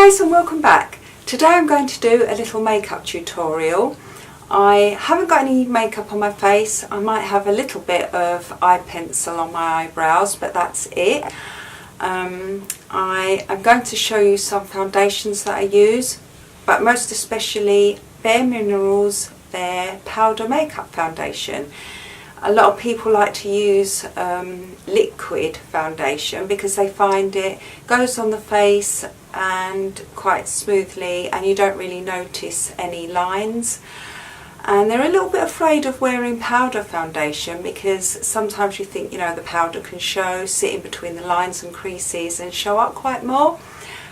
Joyce and welcome back. Today I'm going to do a little makeup tutorial. I haven't got any makeup on my face. I might have a little bit of eye pencil on my eyebrows, but that's it. I am going to show you some foundations that I use, but most especially Bareminerals, their powder makeup foundation. A lot of people like to use liquid foundation because they find it goes on the face and quite smoothly and you don't really notice any lines. And they're a little bit afraid of wearing powder foundation because sometimes you think, you know, the powder can sit in between the lines and creases and show up quite more.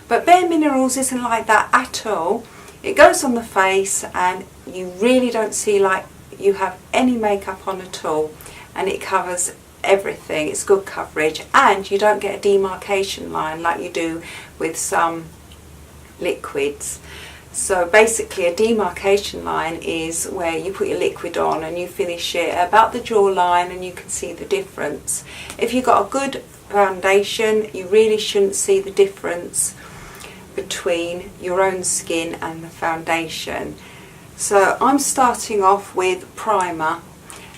But Bareminerals isn't like that at all. It goes on the face and you really don't see like you have any makeup on at all, and it covers everything. It's good coverage and you don't get a demarcation line like you do with some liquids. So basically a demarcation line is where you put your liquid on and you finish it about the jawline and you can see the difference. If you've got a good foundation, you really shouldn't see the difference between your own skin and the foundation. So I'm starting off with primer.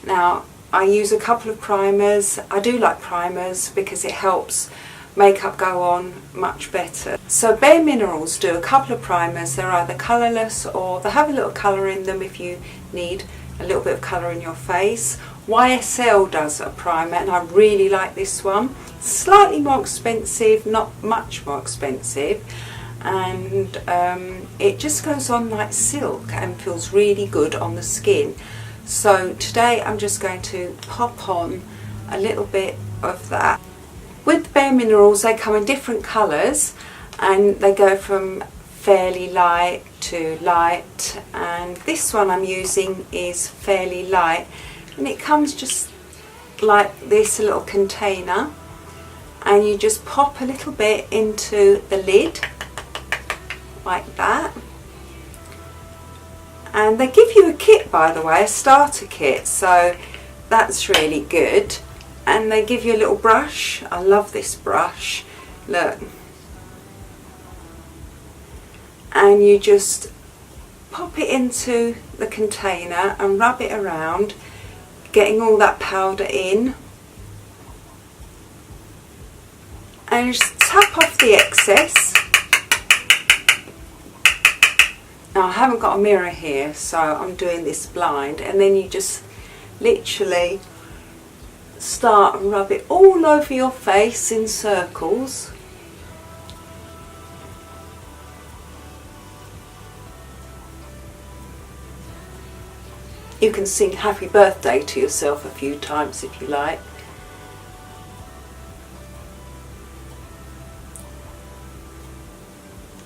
Now I use a couple of primers. I do like primers because it helps makeup go on much better. So Bareminerals do a couple of primers. They're either colourless or they have a little colour in them if you need a little bit of colour in your face. YSL does a primer and I really like this one. Slightly more expensive, not much more expensive, and it just goes on like silk and feels really good on the skin. So today I'm just going to pop on a little bit of that. With Bareminerals they come in different colours and they go from fairly light to light, and this one I'm using is fairly light, and it comes just like this, a little container, and you just pop a little bit into the lid like that. And they give you a kit, by the way, a starter kit, so that's really good. And they give you a little brush. I love this brush, look. And you just pop it into the container and rub it around, getting all that powder in. And just tap off the excess. Now I haven't got a mirror here, so I'm doing this blind, and then you just literally start and rub it all over your face in circles. You can sing happy birthday to yourself a few times if you like.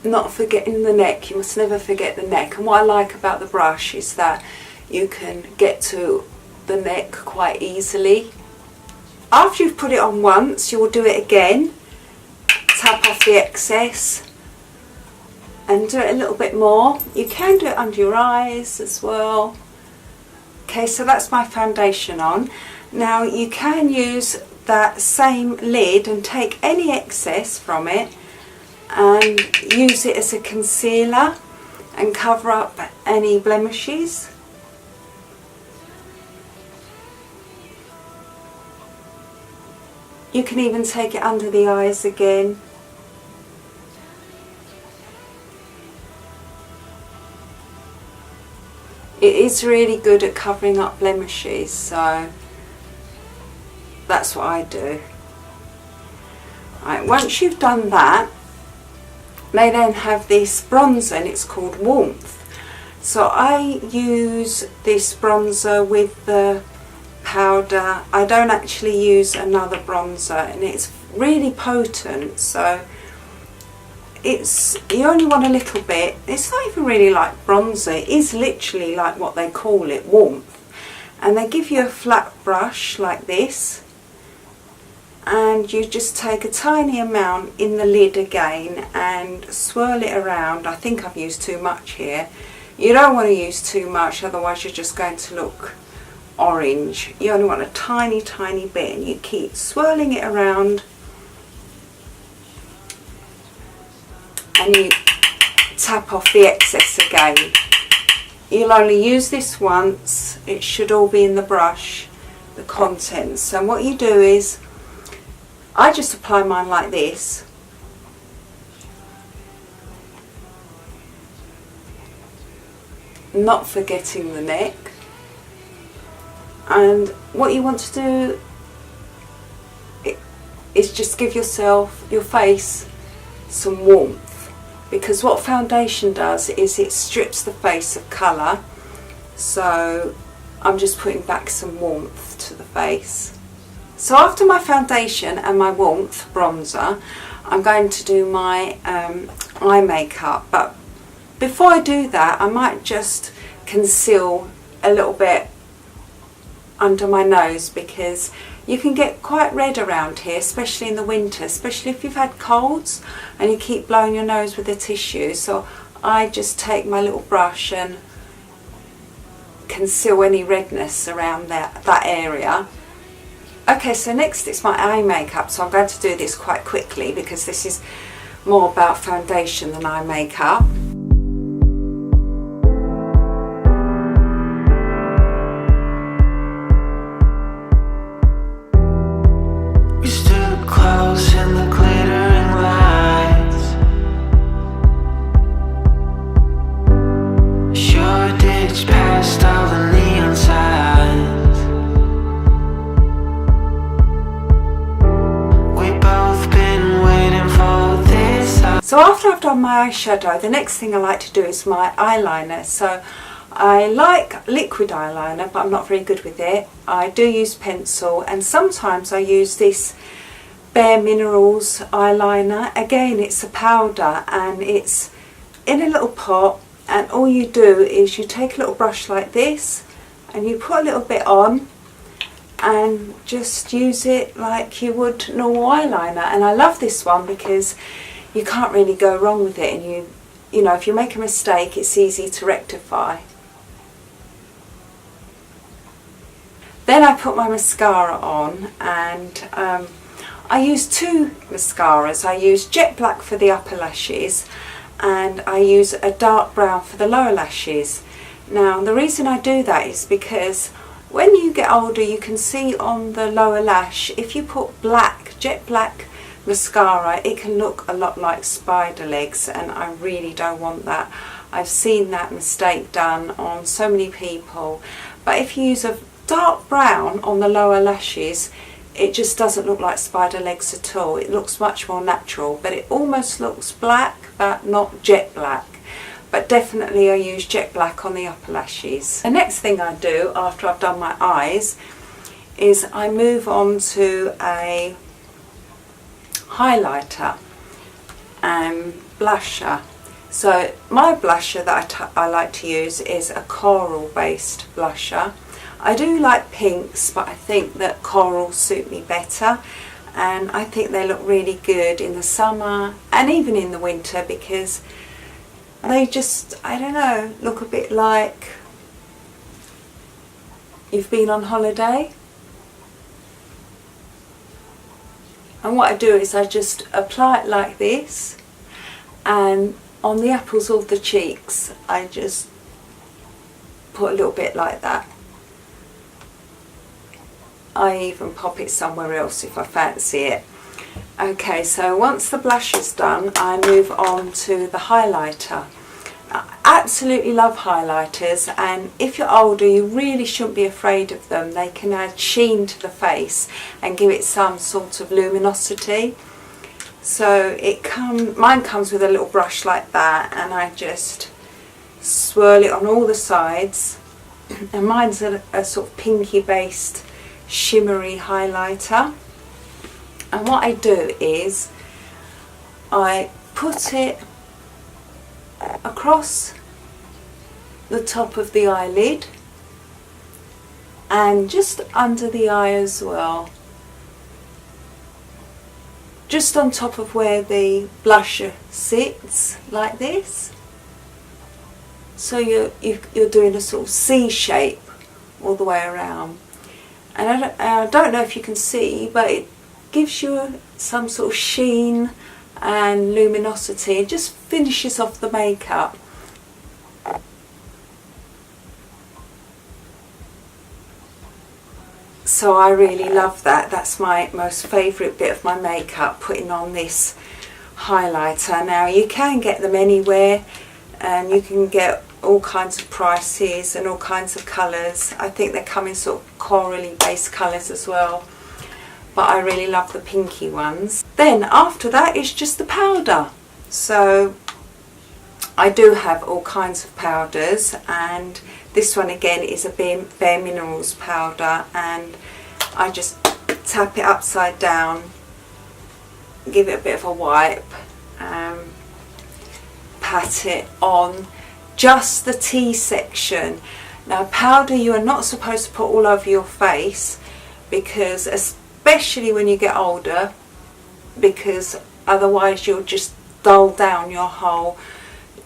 Not forgetting the neck, you must never forget the neck. And what I like about the brush is that you can get to the neck quite easily. After you've put it on once, you will do it again. Tap off the excess and do it a little bit more. You can do it under your eyes as well. Okay, so that's my foundation on. Now you can use that same lid and take any excess from it and use it as a concealer and cover up any blemishes. You can even take it under the eyes again. It is really good at covering up blemishes, so that's what I do. Right, once you've done that, they then have this bronzer and it's called Warmth. So I use this bronzer with the powder. I don't actually use another bronzer, and it's really potent, so you only want a little bit. It's not even really like bronzer, it is literally like what they call it, warmth. And they give you a flat brush like this, and you just take a tiny amount in the lid again and swirl it around. I think I've used too much here. You don't want to use too much, otherwise you're just going to look orange. You only want a tiny bit, and you keep swirling it around and you tap off the excess again. You'll only use this once. It should all be in the brush, the contents. And what you do is, I just apply mine like this. Not forgetting the neck. And what you want to do is just give yourself, your face, some warmth, because what foundation does is it strips the face of colour. So I'm just putting back some warmth to the face. So after my foundation and my warmth bronzer, I'm going to do my eye makeup, but before I do that I might just conceal a little bit under my nose, because you can get quite red around here, especially in the winter, especially if you've had colds and you keep blowing your nose with the tissue. So I just take my little brush and conceal any redness around that area. Okay, so next it's my eye makeup, so I'm going to do this quite quickly because this is more about foundation than eye makeup. So after I've done my eyeshadow, the next thing I like to do is my eyeliner. So I like liquid eyeliner, but I'm not very good with it. I do use pencil, and sometimes I use this Bareminerals eyeliner. Again, it's a powder and it's in a little pot, and all you do is you take a little brush like this and you put a little bit on and just use it like you would normal eyeliner. And I love this one because you can't really go wrong with it, and you know, if you make a mistake, it's easy to rectify. Then I put my mascara on, and I use two mascaras. I use jet black for the upper lashes, and I use a dark brown for the lower lashes. Now the reason I do that is because when you get older, you can see on the lower lash, if you put black, jet black mascara, it can look a lot like spider legs, and I really don't want that. I've seen that mistake done on so many people. But if you use a dark brown on the lower lashes, it just doesn't look like spider legs at all. It looks much more natural, but it almost looks black, but not jet black. But definitely I use jet black on the upper lashes. The next thing I do after I've done my eyes is I move on to a highlighter and blusher. So my blusher that I like to use is a coral based blusher. I do like pinks, but I think that corals suit me better, and I think they look really good in the summer and even in the winter, because they just, I don't know, look a bit like you've been on holiday. And what I do is I just apply it like this, and on the apples of the cheeks I just put a little bit like that. I even pop it somewhere else if I fancy it. Okay, so once the blush is done, I move on to the highlighter. I absolutely love highlighters, and if you're older you really shouldn't be afraid of them. They can add sheen to the face and give it some sort of luminosity. So mine comes with a little brush like that, and I just swirl it on all the sides. And mine's a sort of pinky based shimmery highlighter. And what I do is I put it across the top of the eyelid and just under the eye as well, just on top of where the blusher sits, like this. So you're doing a sort of C shape all the way around. And I don't know if you can see, but it gives you some sort of sheen and luminosity. It just finishes off the makeup. So I really love that. That's my most favourite bit of my makeup, putting on this highlighter. Now you can get them anywhere, and you can get all kinds of prices and all kinds of colours. I think they come in sort of corally based colours as well, but I really love the pinky ones. Then after that is just the powder. So I do have all kinds of powders, and this one again is a Bareminerals powder, and I just tap it upside down, give it a bit of a wipe, pat it on just the T section. Now powder you are not supposed to put all over your face, because especially when you get older, because otherwise you'll just dull down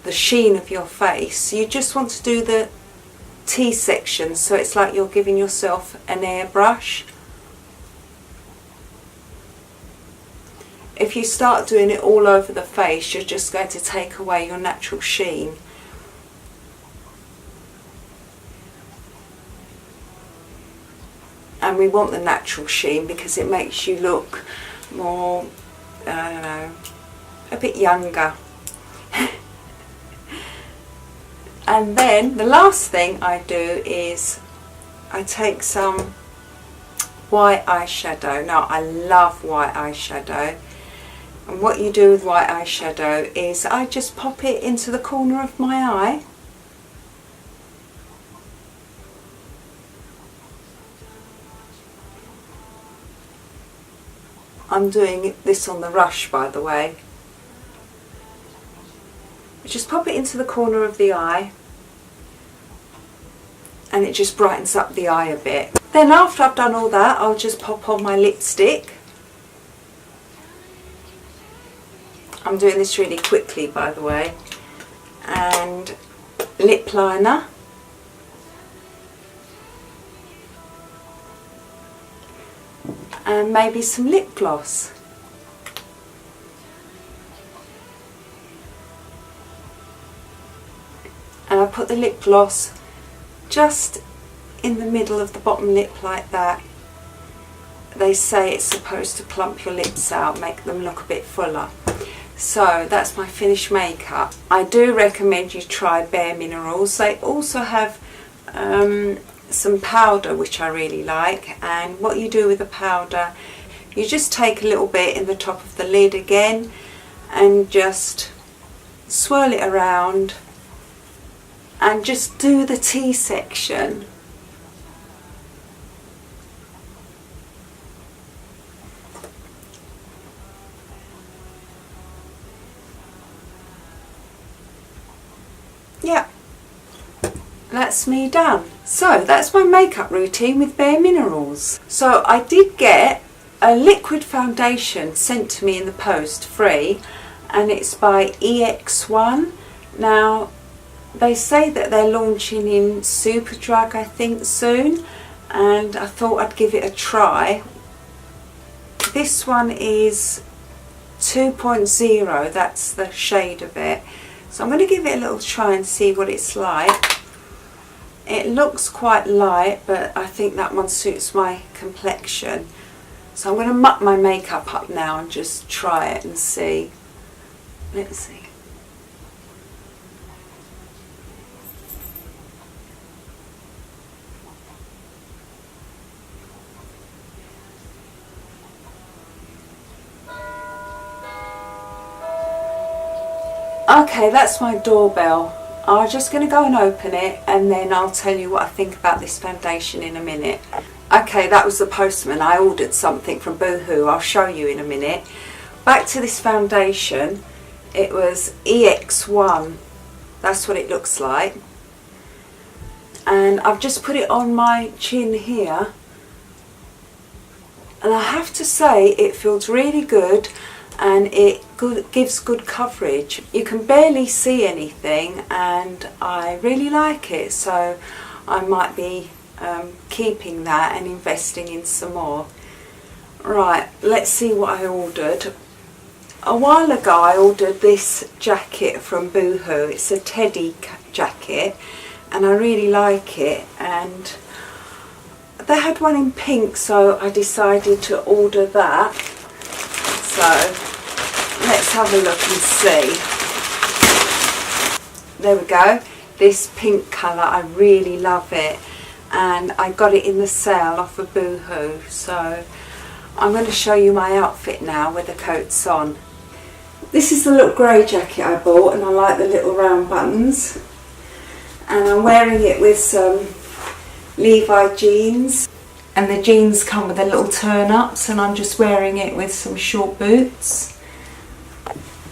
the sheen of your face. You just want to do the T section, so it's like you're giving yourself an airbrush. If you start doing it all over the face, you're just going to take away your natural sheen. And we want the natural sheen because it makes you look more, I don't know, a bit younger. And then the last thing I do is I take some white eyeshadow. Now I love white eyeshadow, and what you do with white eyeshadow is I just pop it into the corner of my eye. I'm doing this on the rush, by the way. Just pop it into the corner of the eye, and it just brightens up the eye a bit. Then after I've done all that, I'll just pop on my lipstick. I'm doing this really quickly, by the way. And lip liner. And maybe some lip gloss. And I put the lip gloss just in the middle of the bottom lip like that. They say it's supposed to plump your lips out, make them look a bit fuller. So that's my finished makeup. I do recommend you try Bareminerals. They also have some powder which I really like, and what you do with the powder, you just take a little bit in the top of the lid again and just swirl it around and just do the T section. Yeah, that's me done. So that's my makeup routine with Bareminerals. So I did get a liquid foundation sent to me in the post free, and it's by EX1. Now they say that they're launching in Superdrug, I think, soon, and I thought I'd give it a try. This one is 2.0, that's the shade of it. So I'm going to give it a little try and see what it's like. It looks quite light, but I think that one suits my complexion. So I'm going to muck my makeup up now and just try it and see. Let's see. Okay, that's my doorbell. I'm just going to go and open it, and then I'll tell you what I think about this foundation in a minute. Okay, that was the postman. I ordered something from Boohoo. I'll show you in a minute. Back to this foundation. It was EX1. That's what it looks like. And I've just put it on my chin here. And I have to say, it feels really good. And it gives good coverage. You can barely see anything, and I really like it, so I might be keeping that and investing in some more. Right, let's see what I ordered. A while ago I ordered this jacket from Boohoo. It's a teddy jacket and I really like it, and they had one in pink, so I decided to order that. So let's have a look and see. There we go, this pink colour, I really love it, and I got it in the sale off of Boohoo. So I'm going to show you my outfit now with the coats on. This is the little grey jacket I bought, and I like the little round buttons, and I'm wearing it with some Levi jeans, and the jeans come with the little turn-ups, and I'm just wearing it with some short boots.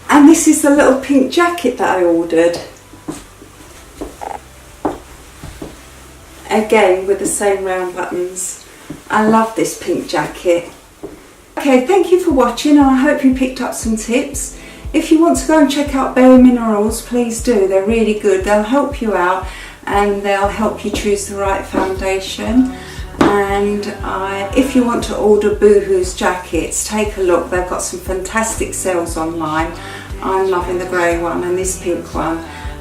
And this is the little pink jacket that I ordered, again with the same round buttons. I love this pink jacket. Okay, thank you for watching, and I hope you picked up some tips. If you want to go and check out Bareminerals, please do. They're really good. They'll help you out and they'll help you choose the right foundation. And if you want to order Boohoo's jackets, take a look. They've got some fantastic sales online. I'm loving the grey one and this pink one,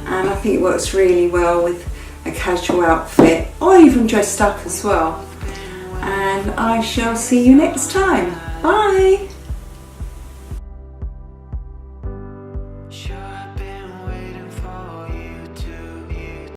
and I think it works really well with a casual outfit or even dressed up as well. And I shall see you next time. Bye!